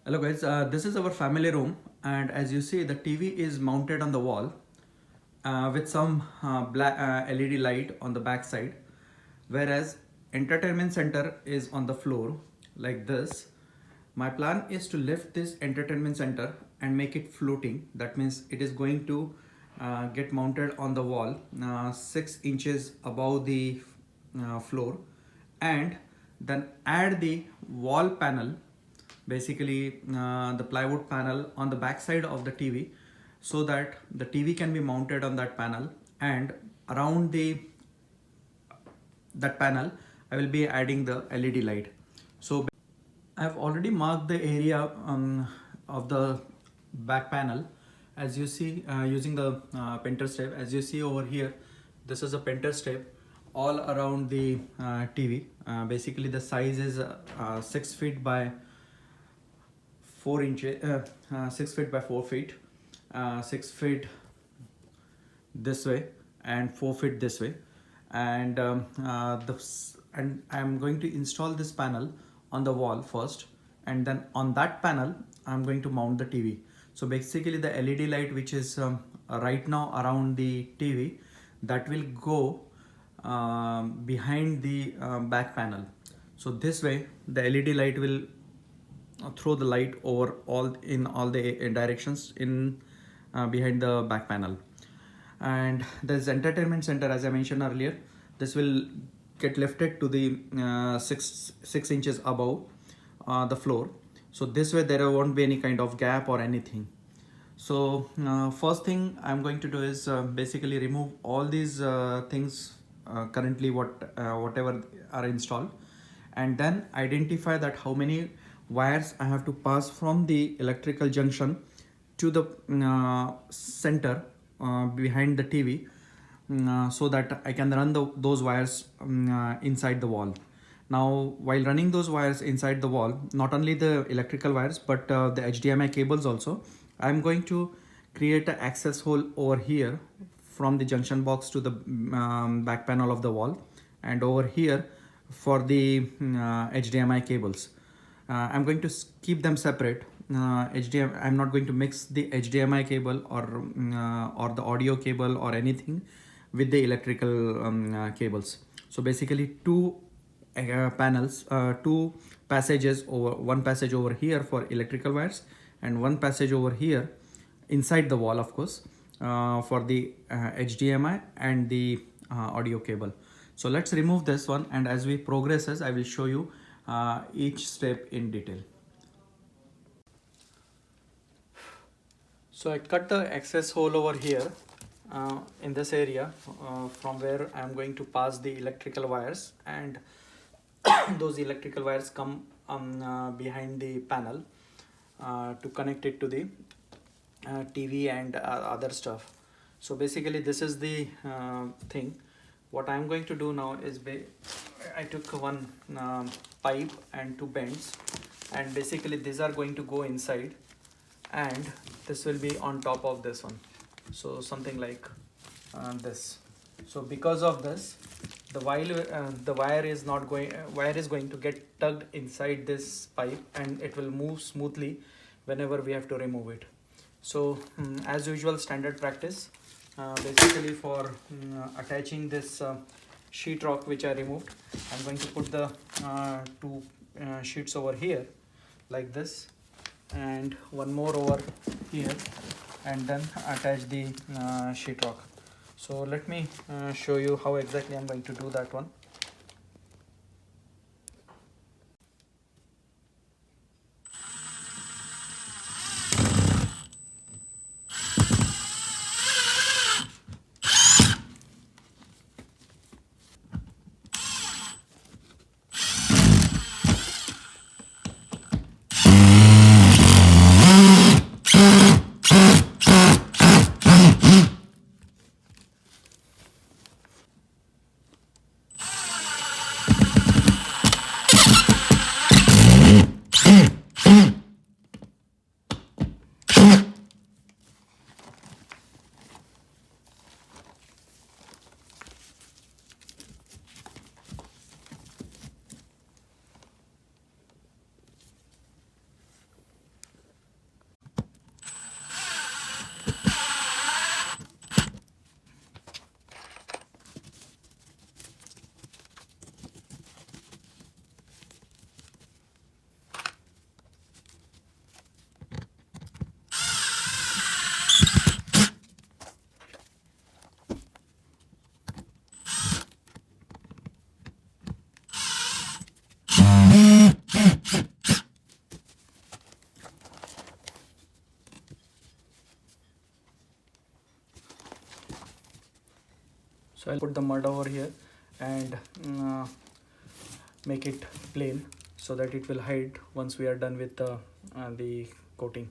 Hello guys, this is our family room, and as you see the TV is mounted on the wall with some black LED light on the back side, whereas entertainment center is on the floor like this. My plan is to lift this entertainment center and make it floating. That means it is going to get mounted on the wall 6 inches above the floor, and then add the wall panel, basically the plywood panel on the back side of the TV, so that the TV can be mounted on that panel, and around that panel I will be adding the LED light. So I have already marked the area of the back panel, as you see, using the painter strip. As you see over here, this is a painter strip all around the TV. Basically the size is 6 feet by 4 inches, 6 feet by 4 feet, 6 feet this way and 4 feet this way, and and I'm going to install this panel on the wall first, and then on that panel I'm going to mount the TV. So basically the LED light which is right now around the TV, that will go behind the back panel. So this way the LED light will throw the light over all the directions in behind the back panel. And this entertainment center, as I mentioned earlier, this will get lifted to the 6 inches above the floor. So this way there won't be any kind of gap or anything. So first thing I'm going to do is basically remove all these things currently whatever are installed, and then identify that how many wires I have to pass from the electrical junction to the center behind the TV, so that I can run those wires inside the wall. Now while running those wires inside the wall, not only the electrical wires but the HDMI cables also, I'm going to create an access hole over here from the junction box to the back panel of the wall, and over here for the HDMI cables. I'm going to keep them separate. I'm not going to mix the HDMI cable or the audio cable or anything with the electrical cables. So basically two panels, two passages, one passage over here for electrical wires, and one passage over here inside the wall, of course, for the HDMI and the audio cable. So let's remove this one, and as we progress, I will show you each step in detail. So I cut the access hole over here in this area from where I am going to pass the electrical wires, and those electrical wires come behind the panel to connect it to the TV and other stuff. So basically this is the thing. What I'm going to do now is I took one pipe and two bends, and basically these are going to go inside, and this will be on top of this one. So something like this. So because of this, the wire is going to get tugged inside this pipe, and it will move smoothly whenever we have to remove it. So as usual, standard practice. Basically for attaching this sheetrock which I removed, I'm going to put the two sheets over here like this, and one more over here, and then attach the sheetrock. So let me show you how exactly I'm going to do that one. So I'll put the mud over here and make it plain so that it will hide once we are done with the coating.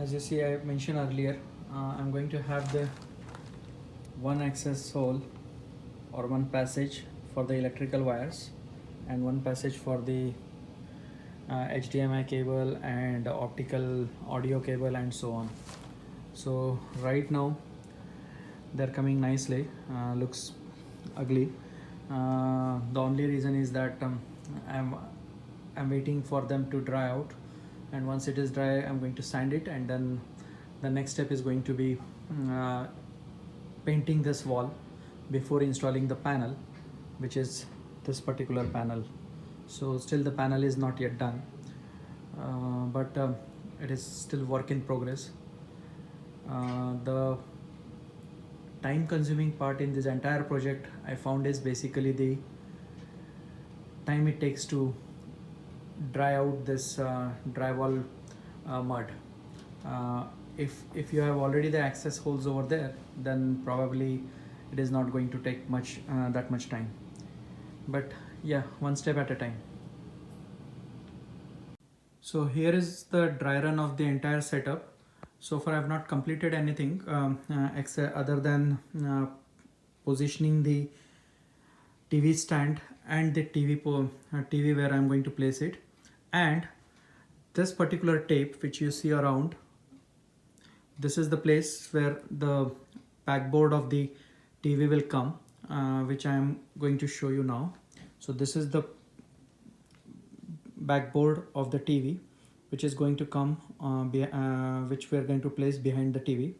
As you see, I mentioned earlier, I'm going to have the one access hole or one passage for the electrical wires and one passage for the HDMI cable and optical audio cable and so on. So right now they're coming nicely, looks ugly. The only reason is that I'm waiting for them to dry out, and once it is dry I'm going to sand it, and then the next step is going to be uh, painting this wall before installing the panel, which is this particular panel. So still the panel is not yet done, but it is still work in progress. The time consuming part in this entire project I found is basically the time it takes to dry out this drywall mud. Uh, if you have already the access holes over there, then probably it is not going to take much that much time. But yeah, one step at a time. So here is the dry run of the entire setup. So far I have not completed anything except other than positioning the TV stand and the TV where I'm going to place it. And this particular tape which you see around, this is the place where the backboard of the TV will come, which I am going to show you now. So this is the backboard of the TV which is going to come, which we are going to place behind the TV.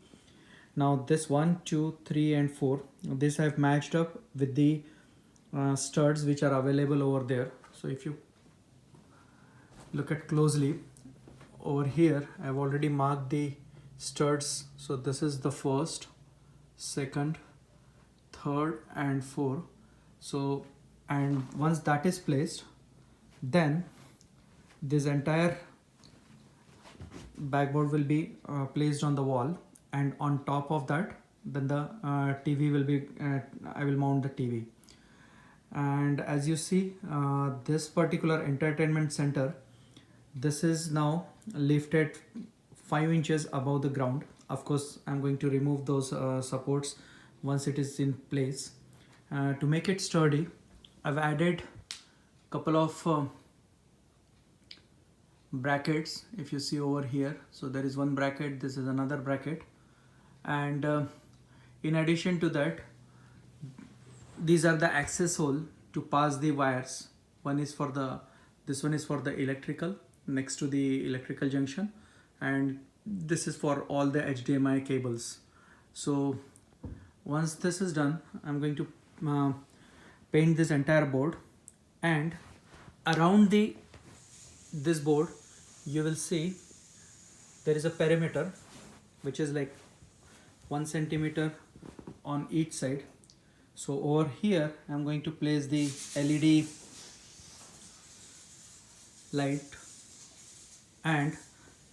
Now this 1, 2, 3 and 4, this I have matched up with the studs which are available over there. So if you look at closely over here, I have already marked the studs. So this is the first, second, third and 4. So, and once that is placed, then this entire backboard will be placed on the wall, and on top of that then the TV will be I will mount the TV. And as you see, this particular entertainment center, this is now lifted 5 inches above the ground. Of course, I'm going to remove those supports once it is in place. To make it sturdy, I've added couple of brackets. If you see over here, so there is one bracket, this is another bracket, and in addition to that, these are the access hole to pass the wires. This one is for the electrical, next to the electrical junction, and this is for all the HDMI cables. So once this is done, I'm going to paint this entire board, and around this board you will see there is a perimeter which is like 1 centimeter on each side. So over here I'm going to place the LED light, and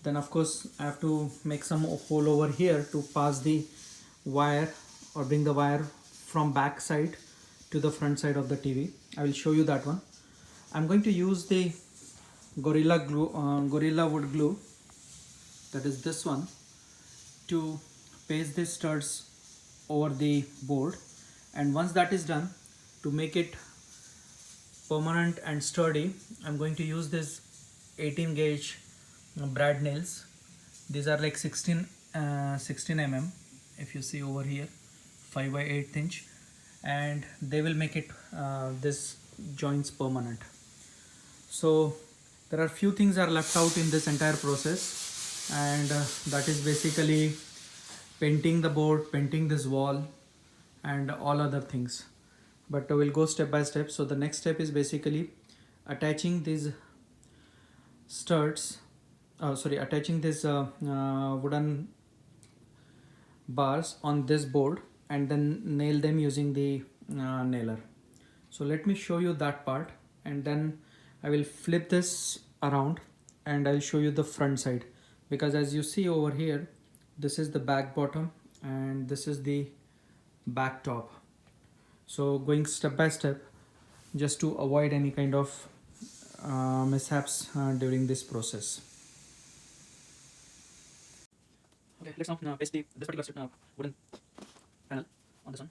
then of course I have to make some hole over here to pass the wire or bring the wire from back side to the front side of the TV. I will show you that one. I'm going to use the Gorilla wood glue, that is this one, to paste these studs over the board. And once that is done, to make it permanent and sturdy, I'm going to use this 18 gauge brad nails. These are like 16 mm, if you see over here, 5 by 8 inch, and they will make it this joints permanent. So there are few things are left out in this entire process, and that is basically painting the board, painting this wall and all other things, but we'll go step by step. So the next step is basically attaching these studs, attaching this wooden bars on this board, and then nail them using the nailer. So let me show you that part, and then I will flip this around and I'll show you the front side, because as you see over here, this is the back bottom and this is the back top. So going step by step, just to avoid any kind of mishaps during this process. Okay, let's now paste this particular wooden panel on this one.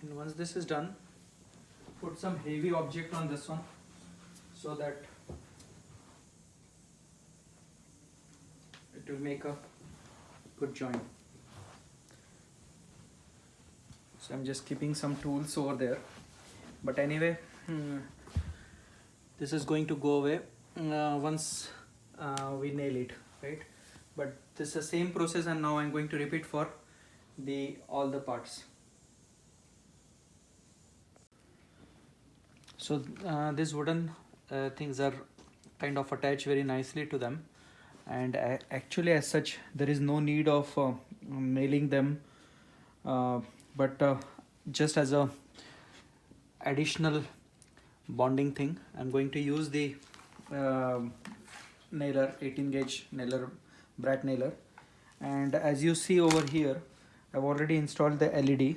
And once this is done, put some heavy object on this one so that it will make a good joint. So I'm just keeping some tools over there, but anyway, this is going to go away once we nail it, right? But this is the same process, and now I'm going to repeat for the all the parts. So these wooden things are kind of attached very nicely to them, and actually as such there is no need of nailing them, uh, but just as a additional bonding thing, I'm going to use the nailer, 18 gauge nailer, brat nailer. And as you see over here, I've already installed the LED,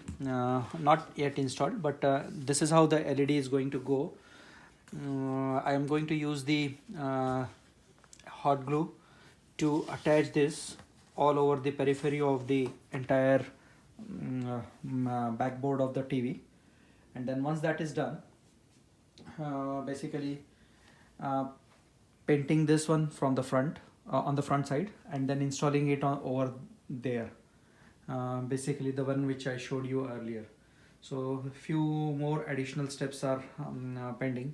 not yet installed, but this is how the LED is going to go. I am going to use the hot glue to attach this all over the periphery of the entire backboard of the TV. And then once that is done, basically painting this one from the front, on the front side, and then installing it on over there, basically the one which I showed you earlier. So a few more additional steps are pending.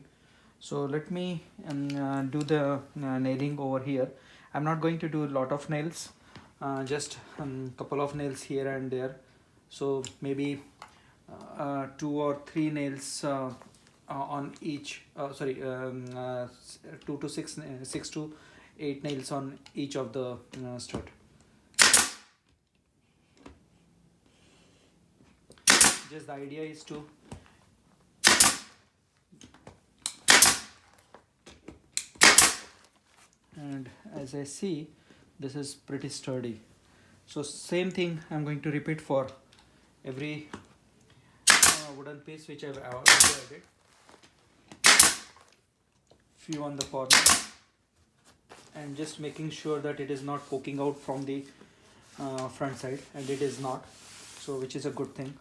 So let me do the nailing over here. I'm not going to do a lot of nails, just couple of nails here and there. So maybe 2 or 3 nails on each, 2 to 6, 6 to 8 nails on each of the stud. Just the idea is to and as I see, this is pretty sturdy. So same thing I'm going to repeat for every wooden piece which I've added. Few on the corner, and just making sure that it is not poking out from the front side, and it is not, so which is a good thing.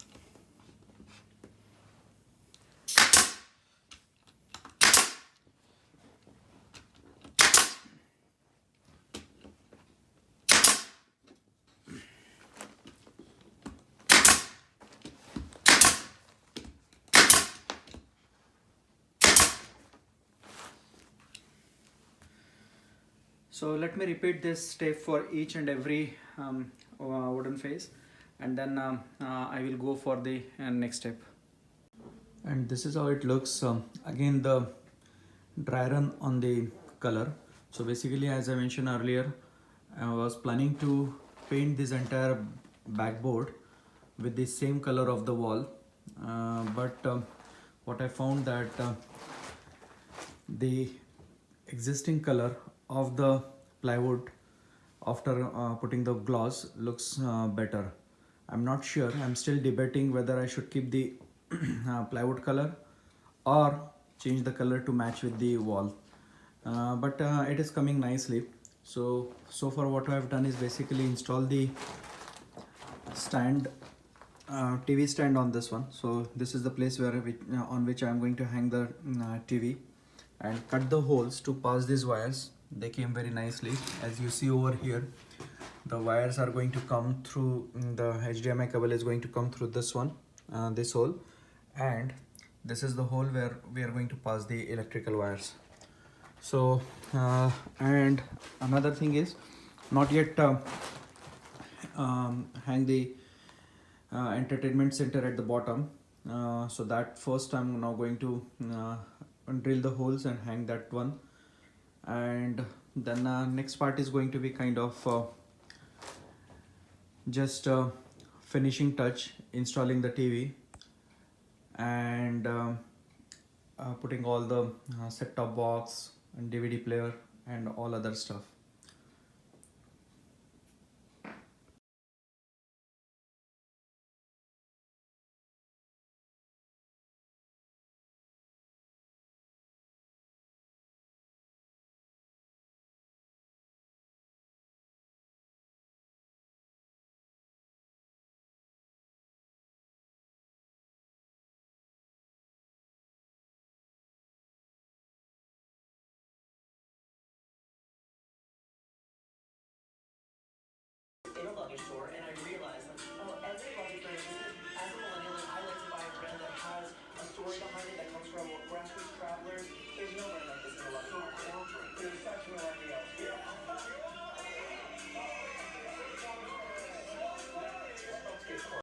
So let me repeat this step for each and every wooden face, and then I will go for the next step. And this is how it looks. Again, the dry run on the color. So basically, as I mentioned earlier, I was planning to paint this entire backboard with the same color of the wall, but what I found that the existing color of the plywood after putting the gloss looks better. I'm not sure. I'm still debating whether I should keep the plywood color or change the color to match with the wall. But it is coming nicely. So far what I have done is basically install the stand, TV stand on this one. So this is the place where on which I am going to hang the TV, and cut the holes to pass these wires. They came very nicely. As you see over here, the wires are going to come through, the HDMI cable is going to come through this one, this hole, and this is the hole where we are going to pass the electrical wires. So and another thing is, not yet hang the entertainment center at the bottom, so that first I'm now going to drill the holes and hang that one, and then next part is going to be kind of just finishing touch, installing the TV and putting all the set-top box and DVD player and all other stuff. In a luggage store, and I realized that every luggage brand, as a millennial, I like to buy a brand that has a story behind it that comes from grassroots travelers. There's no brand like this in a luggage store. There's such millennials.